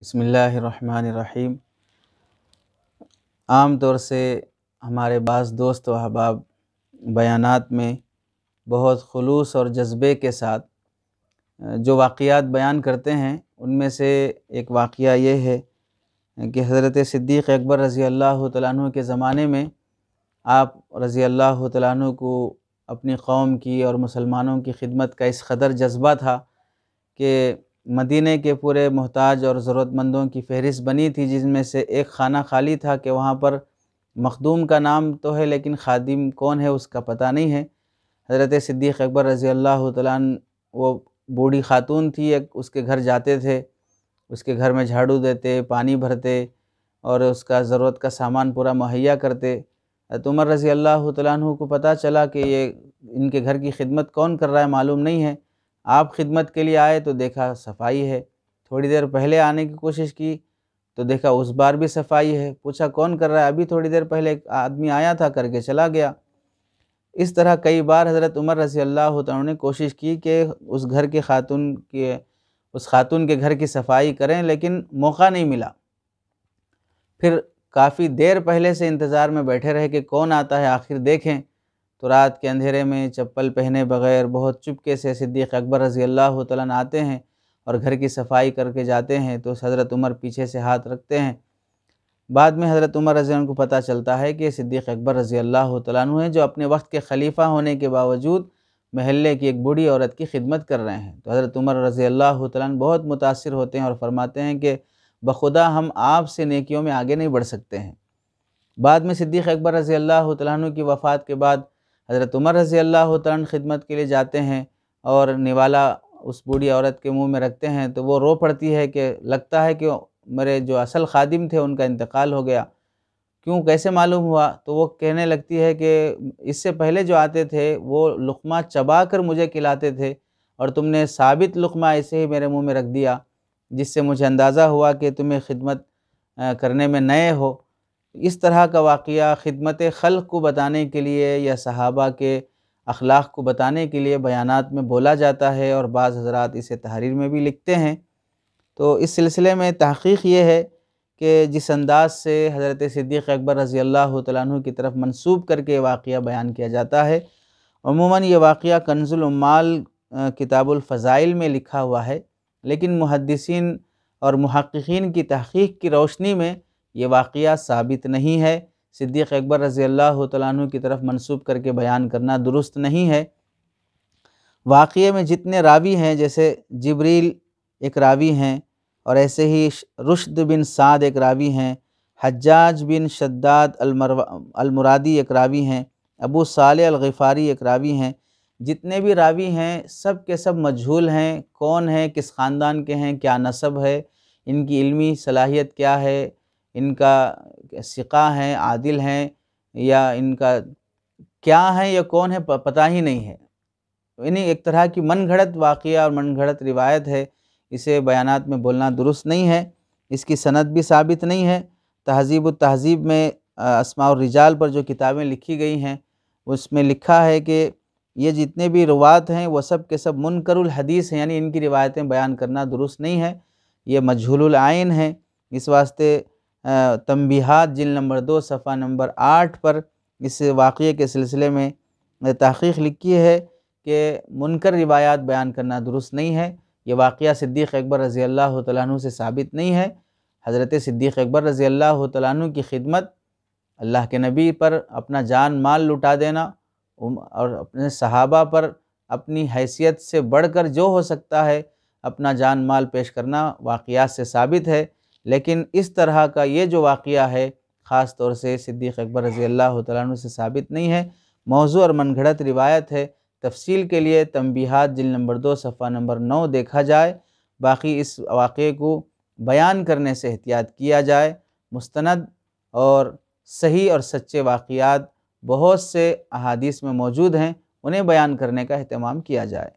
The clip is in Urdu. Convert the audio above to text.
بسم اللہ الرحمن الرحیم۔ عام طور سے ہمارے بعض دوست و احباب بیانات میں بہت خلوص اور جذبے کے ساتھ جو واقعات بیان کرتے ہیں، ان میں سے ایک واقعہ یہ ہے کہ حضرت صدیق اکبر رضی اللہ تعالیٰ عنہ کے زمانے میں آپ رضی اللہ تعالیٰ عنہ کو اپنی قوم کی اور مسلمانوں کی خدمت کا اس قدر جذبہ تھا کہ مدینہ کے پورے محتاج اور ضرورت مندوں کی فہرست بنی تھی، جس میں سے ایک خانہ خالی تھا کہ وہاں پر مخدوم کا نام تو ہے لیکن خادم کون ہے اس کا پتہ نہیں ہے۔ حضرت صدیق اکبر رضی اللہ تعالیٰ عنہ وہ بوڑھی خاتون تھی، اس کے گھر جاتے تھے، اس کے گھر میں جھاڑو دیتے، پانی بھرتے اور اس کا ضرورت کا سامان پورا مہیا کرتے۔ حضرت عمر رضی اللہ تعالیٰ عنہ کو پتہ چلا کہ یہ ان کے گھر کی خدمت کون کر رہا ہے معلوم نہیں ہے۔ آپ خدمت کے لیے آئے تو دیکھا صفائی ہے، تھوڑی دیر پہلے آنے کی کوشش کی تو دیکھا اس بار بھی صفائی ہے، پوچھا کون کر رہا ہے؟ ابھی تھوڑی دیر پہلے ایک آدمی آیا تھا، کر کے چلا گیا۔ اس طرح کئی بار حضرت عمر رضی اللہ تعالیٰ عنہ نے کوشش کی کہ اس خاتون کے گھر کی صفائی کریں، لیکن موقع نہیں ملا۔ پھر کافی دیر پہلے سے انتظار میں بیٹھے رہے کہ کون آتا ہے، آخر دیکھیں تو رات کے اندھیرے میں چپل پہنے بغیر بہت چپکے سے صدیق اکبر رضی اللہ تعالیٰ عنہ آتے ہیں اور گھر کی صفائی کر کے جاتے ہیں، تو حضرت عمر پیچھے سے ہاتھ رکھتے ہیں۔ بعد میں حضرت عمر رضی اللہ عنہ کو پتہ چلتا ہے کہ صدیق اکبر رضی اللہ تعالیٰ عنہ ہیں جو اپنے وقت کے خلیفہ ہونے کے باوجود محلے کی ایک بوڑھی عورت کی خدمت کر رہے ہیں۔ تو حضرت عمر رضی اللہ تعالیٰ عنہ بہت متاثر ہوتے ہیں اور فرماتے ہیں کہ بخدا ہم آپ سے نیکیوں میں آگے نہیں بڑھ سکتے ہیں۔ بعد میں صدیق اکبر رضی اللہ تعالیٰ عنہ کی وفات کے بعد حضرت عمر رضی اللہ تعالیٰ عنہ خدمت کے لیے جاتے ہیں اور نوالا اس بوڑھی عورت کے منہ میں رکھتے ہیں تو وہ رو پڑتی ہے کہ لگتا ہے کہ میرے جو اصل خادم تھے ان کا انتقال ہو گیا۔ کیوں، کیسے معلوم ہوا؟ تو وہ کہنے لگتی ہے کہ اس سے پہلے جو آتے تھے وہ لقمہ چبا کر مجھے کھلاتے تھے اور تم نے ثابت لقمہ ایسے ہی میرے منہ میں رکھ دیا، جس سے مجھے اندازہ ہوا کہ تمہیں خدمت کرنے میں نئے ہو۔ اس طرح کا واقعہ خدمت خلق کو بتانے کے لیے یا صحابہ کے اخلاق کو بتانے کے لیے بیانات میں بولا جاتا ہے، اور بعض حضرات اسے تحریر میں بھی لکھتے ہیں۔ تو اس سلسلے میں تحقیق یہ ہے کہ جس انداز سے حضرت صدیق اکبر رضی اللہ تعالیٰ عنہ کی طرف منسوب کر کے واقعہ بیان کیا جاتا ہے، عموماً یہ واقعہ کنز العمال کتاب الفضائل میں لکھا ہوا ہے، لیکن محدثین اور محققین کی تحقیق کی روشنی میں یہ واقعہ ثابت نہیں ہے۔ صدیق اکبر رضی اللہ تعالیٰ عنہ کی طرف منسوب کر کے بیان کرنا درست نہیں ہے۔ واقعے میں جتنے راوی ہیں، جیسے جبریل ایک راوی ہیں، اور ایسے ہی رشد بن سعد ایک راوی ہیں، حجاج بن شداد المرادی ایک راوی ہیں، ابو صالح الغفاری ایک راوی ہیں، جتنے بھی راوی ہیں سب کے سب مجہول ہیں، کون ہیں، کس خاندان کے ہیں، کیا نسب ہے، ان کی علمی صلاحیت کیا ہے، ان کا ثقہ ہیں، عادل ہیں، یا ان کا کیا ہے یا کون ہے پتہ ہی نہیں ہے۔ یعنی ایک طرح کی من گھڑت واقعہ اور من گھڑت روایت ہے، اسے بیانات میں بولنا درست نہیں ہے۔ اس کی سند بھی ثابت نہیں ہے۔ تہذیب التہذیب میں اسماء الرجال پر جو کتابیں لکھی گئی ہیں اس میں لکھا ہے کہ یہ جتنے بھی روات ہیں وہ سب کے سب منکر الحدیث ہیں، یعنی ان کی روایتیں بیان کرنا درست نہیں ہے، یہ مجہول العین ہیں۔ اس واسطے تنبیہات جلد نمبر 2 صفحہ نمبر 8 پر اس واقعے کے سلسلے میں تحقیق لکھی ہے کہ منکر روایات بیان کرنا درست نہیں ہے۔ یہ واقعہ صدیق اکبر رضی اللہ تعالیٰ عنہ سے ثابت نہیں ہے۔ حضرت صدیق اکبر رضی اللہ تعالیٰ عنہ کی خدمت، اللہ کے نبی پر اپنا جان مال لٹا دینا اور اپنے صحابہ پر اپنی حیثیت سے بڑھ کر جو ہو سکتا ہے اپنا جان مال پیش کرنا واقعات سے ثابت ہے، لیکن اس طرح کا یہ جو واقعہ ہے خاص طور سے صدیق اکبر رضی اللہ تعالیٰ عنہ سے ثابت نہیں ہے، موضوع اور من گھڑت روایت ہے۔ تفصیل کے لیے تنبیہات جلد نمبر 2 صفحہ نمبر 9 دیکھا جائے۔ باقی اس واقعے کو بیان کرنے سے احتیاط کیا جائے۔ مستند اور صحیح اور سچے واقعات بہت سے احادیث میں موجود ہیں، انہیں بیان کرنے کا اہتمام کیا جائے۔